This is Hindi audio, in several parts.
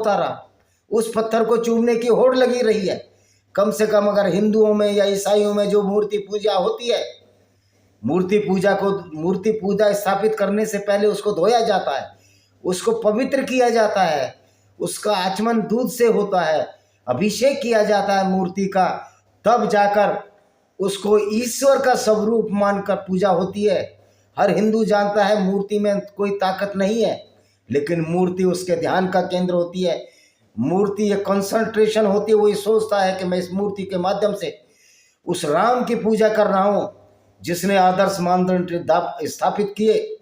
होता रहा, उस पत्थर को चूमने की होड़ लगी रही है। कम से कम अगर हिंदुओं में या ईसाइयों में जो मूर्ति पूजा होती है, मूर्ति पूजा स्थापित करने से पहले उसको धोया जाता है, उसको पवित्र किया जाता है, उसका आचमन दूध से होता है, अभिषेक किया जाता है मूर्ति का, तब जाकर उसको ईश्वर का स्वरूप मानकर पूजा होती है। हर हिंदू जानता है मूर्ति में कोई ताकत नहीं है, लेकिन मूर्ति उसके ध्यान का केंद्र होती है। मूर्ति एक कंसंट्रेशन होती है। वो ये सोचता है कि मैं इस मूर्ति के माध्यम से उस राम की पूजा कर रहा हूँ जिसने आदर्श मानदंड स्थापित किए,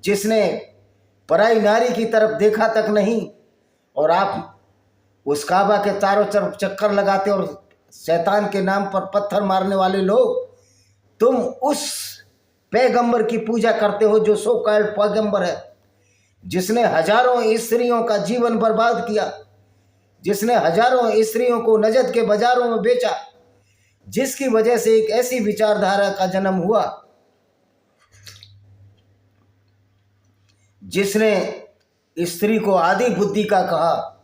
जिसने पराई नारी की तरफ देखा तक नहीं। और आप उस काबा के चारों तरफ चक्कर लगाते और शैतान के नाम पर पत्थर मारने वाले लोग, तुम उस पैगंबर की पूजा करते हो जो सो कॉल्ड पैगंबर है, जिसने हजारों स्त्रियों का जीवन बर्बाद किया, जिसने हजारों स्त्रियों को नजद के बाजारों में बेचा, जिसकी वजह से एक ऐसी विचारधारा का जन्म हुआ जिसने स्त्री को आदि बुद्धि का कहा।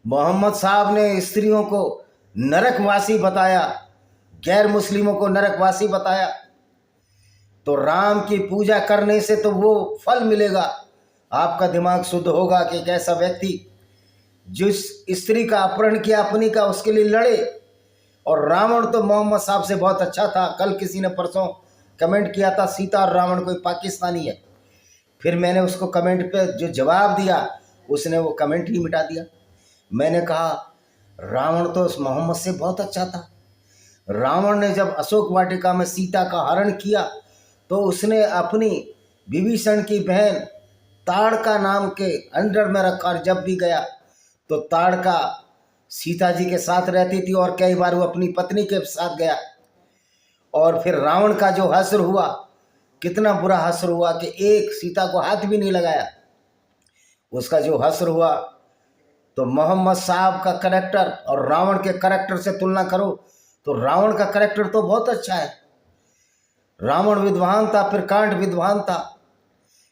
मोहम्मद साहब ने स्त्रियों को नरकवासी बताया, गैर मुस्लिमों को नरकवासी बताया। तो राम की पूजा करने से तो वो फल मिलेगा, आपका दिमाग शुद्ध होगा कि एक ऐसा व्यक्ति जिस स्त्री का अपहरण किया अपनी का, उसके लिए लड़े। और रावण तो मोहम्मद साहब से बहुत अच्छा था। कल किसी ने परसों कमेंट किया था सीता और रावण कोई पाकिस्तानी है, फिर मैंने उसको कमेंट पे जो जवाब दिया उसने वो कमेंट ही मिटा दिया। मैंने कहा रावण तो उस मोहम्मद से बहुत अच्छा था। रावण ने जब अशोक वाटिका में सीता का हरण किया तो उसने अपनी विभीषण की बहन ताड़का नाम के अंडर में रखा, और जब भी गया तो ताड़का सीता जी के साथ रहती थी और कई बार वो अपनी पत्नी के साथ गया। और फिर रावण का जो हश्र हुआ, कितना बुरा हश्र हुआ कि एक सीता को हाथ भी नहीं लगाया। उसका जो हश्र हुआ, तो मोहम्मद साहब का करैक्टर और रावण के करैक्टर से तुलना करो तो रावण का करैक्टर तो बहुत अच्छा है। रावण विद्वान था, फिर कांट विद्वान था,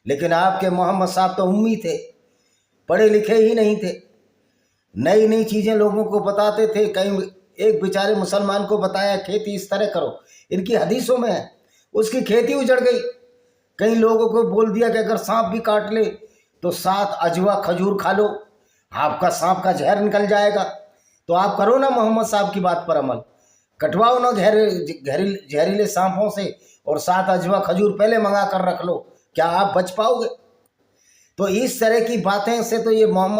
लेकिन आपके मोहम्मद साहब तो उम्मी थे, पढ़े लिखे ही नहीं थे। नई नई चीज़ें लोगों को बताते थे। कहीं एक बेचारे मुसलमान को बताया खेती इस तरह करो, इनकी हदीसों में है, उसकी खेती उजड़ गई। कई लोगों को बोल दिया कि अगर सांप भी काट ले तो 7 अजवा खजूर खा लो, आपका सांप का जहर निकल जाएगा। तो आप करो ना मोहम्मद साहब की बात पर अमल, कटवाओ ना जहरीले सांपों से, और 7 अजवा खजूर पहले मंगा कर रख लो, क्या आप बच पाओगे? तो इस तरह की बातें से तो ये मोहम्मद